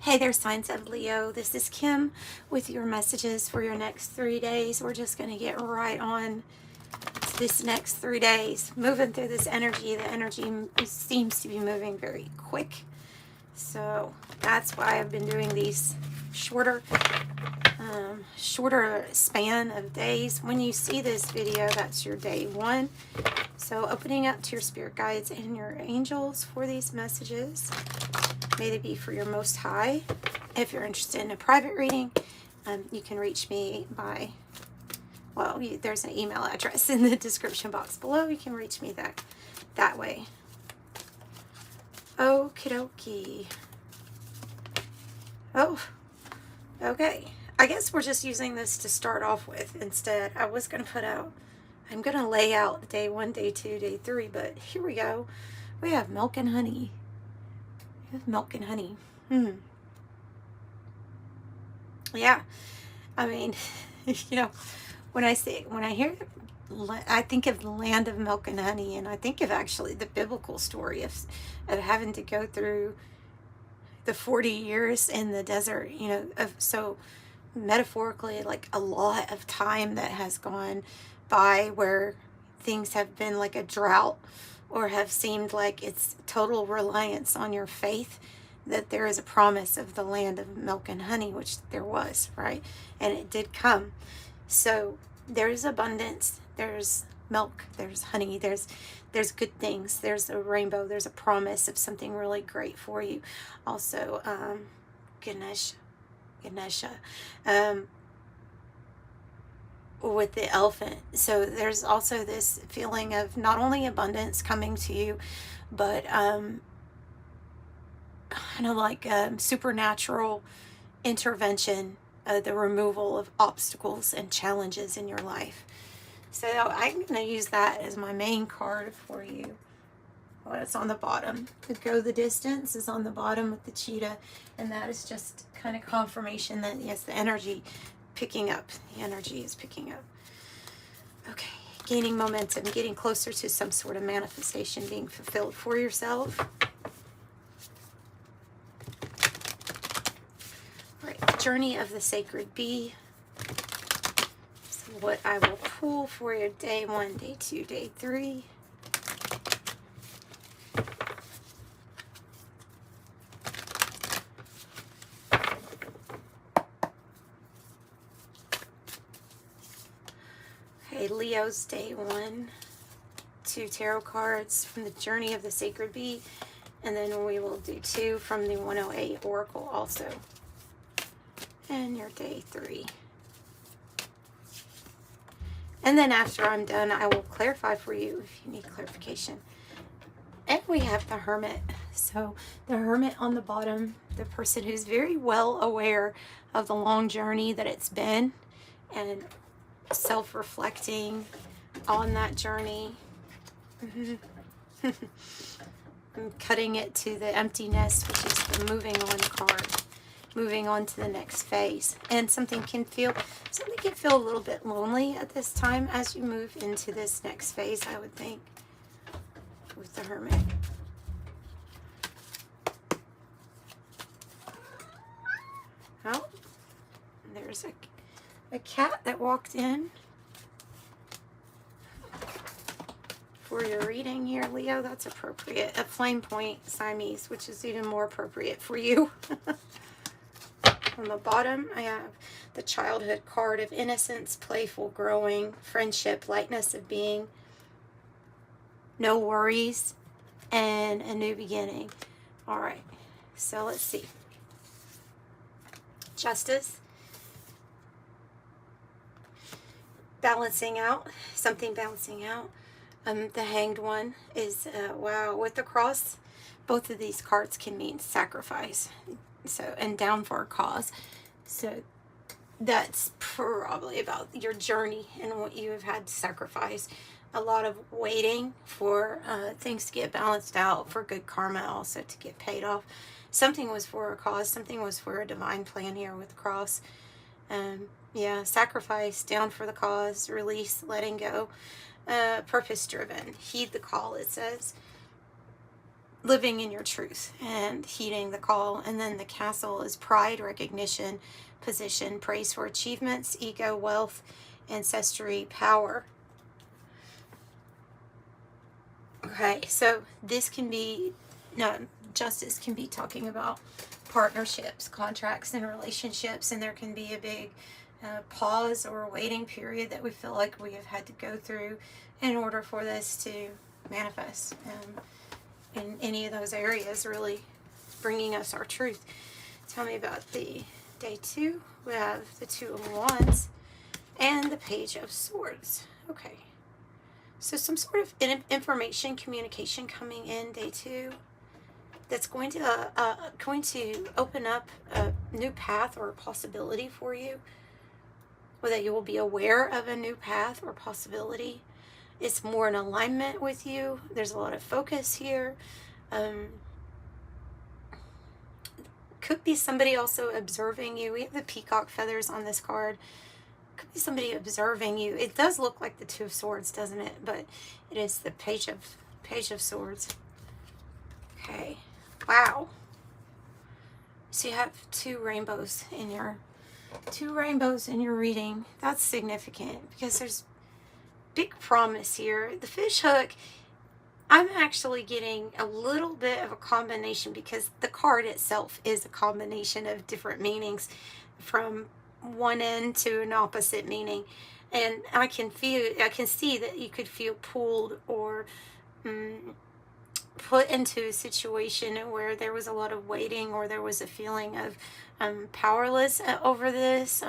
Hey there, signs of Leo. This is Kim with your messages for your next 3 days. We're just going to get right on this next 3 days, moving through this energy. The energy seems to be moving very quick. So that's why I've been doing these shorter span of days. When you see this video, that's your day 1. So opening up to your spirit guides and your angels for these messages. May they be for your most high. If you're interested in a private reading, you can reach me by, well, there's an email address in the description box below. You can reach me that way. Okie dokie. Oh, okay. I guess we're just using this to start off with instead. I was going to put out, I'm going to lay out day 1, day 2, day 3, but here we go. We have milk and honey. Milk and honey. Yeah, I mean, when I hear, I think of the land of milk and honey, and I think of actually the biblical story of having to go through the 40 years in the desert, so metaphorically, like a lot of time that has gone by where things have been like a drought, or have seemed like it's total reliance on your faith, that there is a promise of the land of milk and honey, which there was, right? And it did come. So there's abundance, there's milk, there's honey, there's good things, there's a rainbow, there's a promise of something really great for you. Also, Ganesha, with the elephant. So there's also this feeling of not only abundance coming to you, but kind of like supernatural intervention, the removal of obstacles and challenges in your life. So I'm going to use that as my main card for you. Well, it's on the bottom. The Go the Distance is on the bottom with the cheetah, and that is just kind of confirmation that, yes, the energy picking up. The energy is picking up. Okay, gaining momentum, getting closer to some sort of manifestation being fulfilled for yourself. All right, Journey of the Sacred Bee. So what I will pull for your day 1, day 2, day 3. Leo's day 1, 2 tarot cards from the Journey of the Sacred Bee, and then we will do 2 from the 108 Oracle also, and your day 3. And then after I'm done, I will clarify for you if you need clarification. And we have the Hermit. So the Hermit on the bottom, the person who's very well aware of the long journey that it's been, and self-reflecting on that journey. I'm cutting it to the emptiness, which is the moving on card, moving on to the next phase. And something can feel a little bit lonely at this time as you move into this next phase, I would think, with the Hermit. Oh, there's a cat that walked in for your reading here, Leo. That's appropriate. A flame point Siamese, which is even more appropriate for you. On the bottom, I have the childhood card of innocence, playful growing, friendship, lightness of being, no worries, and a new beginning. All right, so let's see. Justice. Balancing out, something balancing out. The Hanged One is, wow, with the cross, both of these cards can mean sacrifice, so, and down for a cause. So that's probably about your journey and what you have had to sacrifice. A lot of waiting for things to get balanced out, for good karma also to get paid off. Something was for a cause, something was for a divine plan here with the cross. Yeah, sacrifice, down for the cause, release, letting go, purpose driven. Heed the call, it says. living in your truth and heeding the call. And then the castle is pride, recognition, position, praise for achievements, ego, wealth, ancestry, power. Okay, so this can be, no, justice can be talking about partnerships, contracts, and relationships, and there can be a big pause or waiting period that we feel like we have had to go through in order for this to manifest in any of those areas, really bringing us our truth. Tell me about the day 2. We have the 2 of Wands and the Page of Swords. Okay. So some sort of information, communication coming in day 2 that's going to open up a new path or a possibility for you, or that you will be aware of a new path or possibility. It's more in alignment with you. There's a lot of focus here. Could be somebody also observing you. We have the peacock feathers on this card. Could be somebody observing you. It does look like the 2 of Swords, doesn't it? But it is the Page of Swords. Okay. Wow. So you have 2 rainbows in your reading. That's significant because there's big promise here. The fish hook, I'm actually getting a little bit of a combination because the card itself is a combination of different meanings from one end to an opposite meaning. And I can see that you could feel pulled or put into a situation where there was a lot of waiting, or there was a feeling of powerless over this.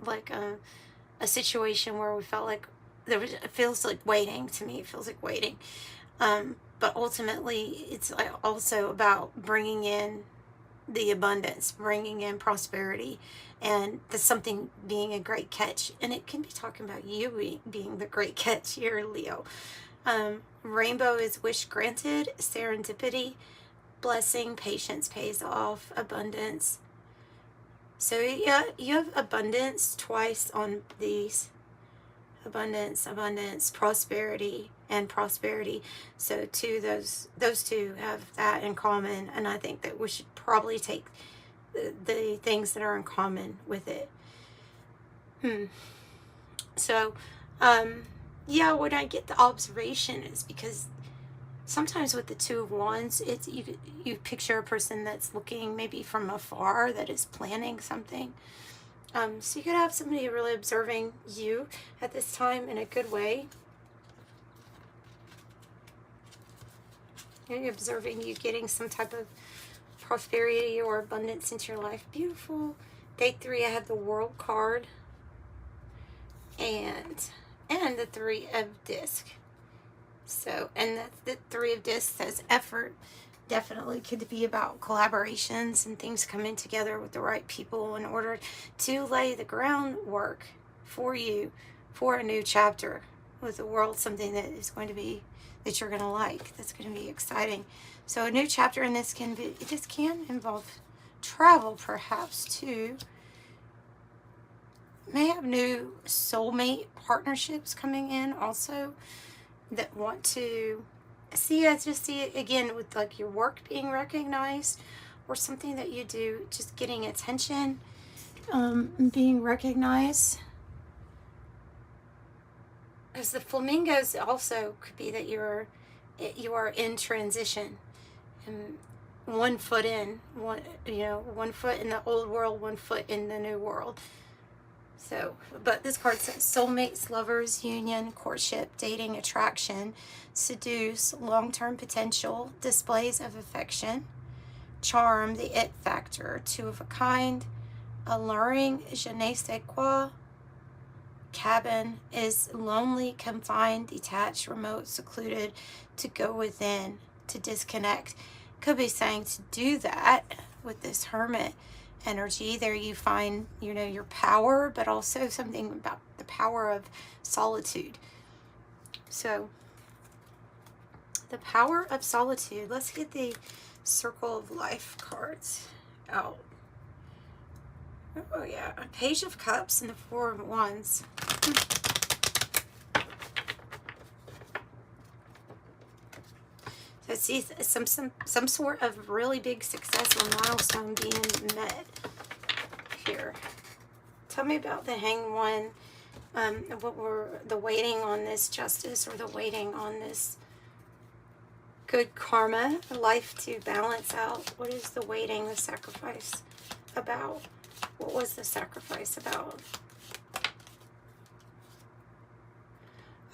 Like a situation where we felt like it feels like waiting to me. It feels like waiting. But ultimately, it's also about bringing in the abundance, bringing in prosperity, and the something being a great catch. And it can be talking about you being the great catch here, Leo. Rainbow is wish granted, serendipity, blessing, patience pays off, abundance. So yeah, you have abundance twice on these. Abundance, prosperity, and prosperity. So those two have that in common, and I think that we should probably take the things that are in common with it. So, yeah, when I get the observation, it's because sometimes with the 2 of Wands, it's you picture a person that's looking maybe from afar, that is planning something. So you could have somebody really observing you at this time in a good way. Maybe observing you getting some type of prosperity or abundance into your life. Beautiful. Day 3, I have the World card and the 3 of Disc. So, and the 3 of Disc says effort. Definitely could be about collaborations and things coming together with the right people in order to lay the groundwork for you for a new chapter with the world, something that is going to be, that you're going to like, that's going to be exciting. So a new chapter in this can involve travel, perhaps, too. May have new soulmate partnerships coming in also that want to I just see it again with like your work being recognized, or something that you do, just getting attention, being recognized. Because the flamingos also could be that you are in transition, and one foot in one foot in the old world, one foot in the new world. So, but this card says soulmates, lovers, union, courtship, dating, attraction, seduce, long-term potential, displays of affection, charm, the it factor, 2 of a kind, alluring, je ne sais quoi, cabin is lonely, confined, detached, remote, secluded, to go within, to disconnect. Could be saying to do that with this Hermit energy. There you find, your power, but also something about the power of solitude. So, the power of solitude. Let's get the Circle of Life cards out. Oh, yeah. A Page of Cups and the 4 of Wands. I see some sort of really big success or milestone being met here. Tell me about the Hanged One. What were the waiting on this justice, or the waiting on this good karma, life to balance out? What is the waiting, the sacrifice about? What was the sacrifice about?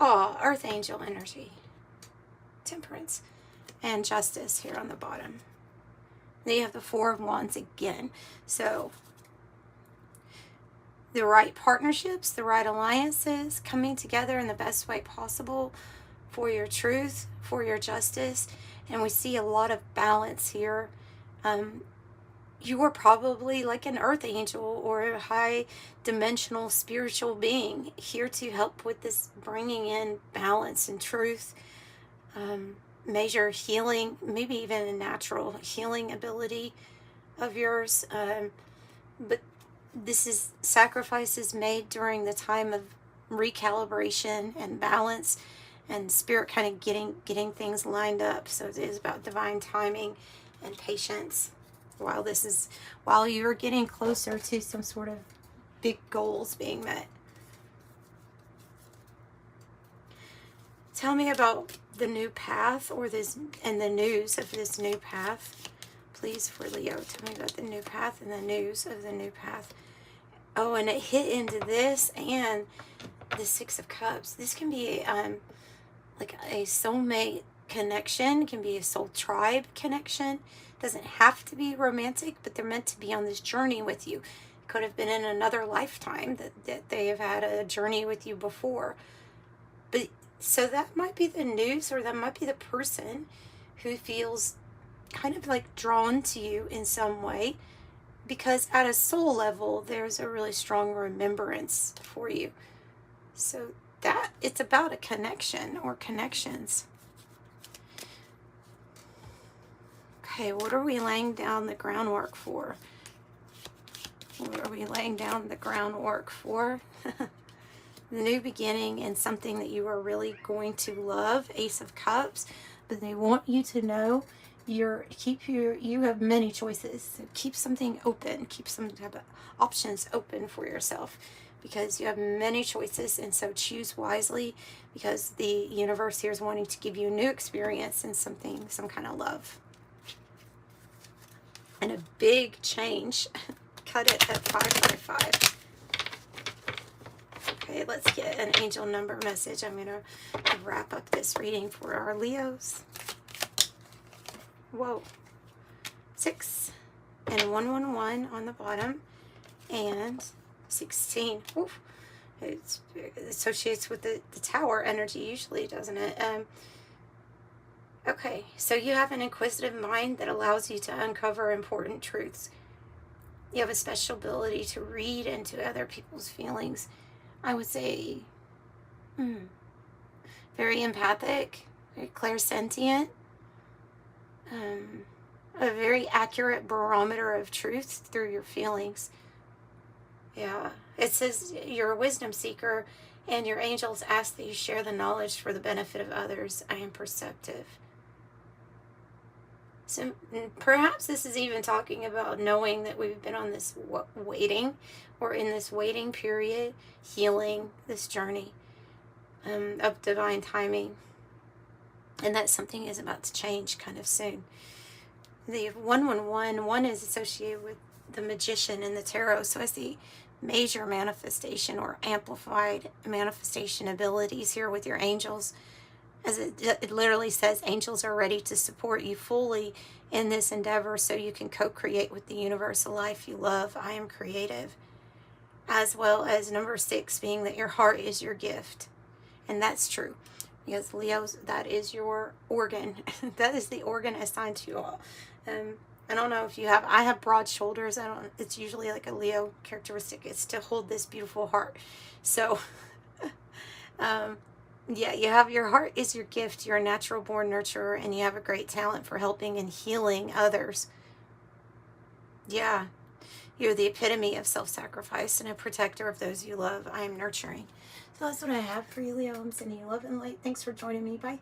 Oh, Earth Angel energy. Temperance. And Justice here on the bottom. Then you have the Four of Wands again. So, the right partnerships, the right alliances, coming together in the best way possible for your truth, for your justice. And we see a lot of balance here. You are probably like an earth angel or a high dimensional spiritual being here to help with this bringing in balance and truth, major healing, maybe even a natural healing ability of yours. But this is sacrifices made during the time of recalibration and balance, and spirit kind of getting things lined up. So it is about divine timing and patience while you're getting closer to some sort of big goals being met. Tell me about the new path, or this, and the news of this new path, please, for Leo. Tell me about the new path and the news of the new path. Oh, and it hit into this and the Six of Cups. This can be like a soulmate connection. It can be a soul tribe connection. It doesn't have to be romantic, but they're meant to be on this journey with you. It could have been in another lifetime that they have had a journey with you before. But so that might be the news, or that might be the person who feels kind of like drawn to you in some way, because at a soul level, there's a really strong remembrance for you. So that it's about a connection or connections. Okay, what are we laying down the groundwork for? What are we laying down the groundwork for? The new beginning, and something that you are really going to love. Ace of Cups. But they want you to know you have many choices. So keep something open. Keep some options open for yourself, because you have many choices, and so choose wisely, because the universe here is wanting to give you a new experience and some kind of love. And a big change. Cut it at 555. Okay, let's get an angel number message. I'm going to wrap up this reading for our Leos. Whoa. 6 and 111 on the bottom, and 16. Oof. It associates with the tower energy usually, doesn't it? Okay, so you have an inquisitive mind that allows you to uncover important truths. You have a special ability to read into other people's feelings. I would say very empathic, very clairsentient, a very accurate barometer of truth through your feelings. Yeah, it says you're a wisdom seeker, and your angels ask that you share the knowledge for the benefit of others. I am perceptive. So perhaps this is even talking about knowing that we've been on this waiting, or in this waiting period, healing this journey of divine timing, and that something is about to change kind of soon. The 111, 1 is associated with the magician in the tarot, so I see major manifestation or amplified manifestation abilities here with your angels. As it literally says, angels are ready to support you fully in this endeavor, so you can co-create with the universal life you love. I am creative. As well as number 6 being that your heart is your gift. And that's true. Because Leos, that is your organ. That is the organ assigned to you all. I don't know if you have, I have broad shoulders. It's usually like a Leo characteristic. It's to hold this beautiful heart. So, yeah, you have your heart is your gift. You're a natural born nurturer, and you have a great talent for helping and healing others. Yeah, you're the epitome of self-sacrifice and a protector of those you love. I am nurturing. So that's what I have for you, Leo. I'm sending you love and light. Thanks for joining me. Bye.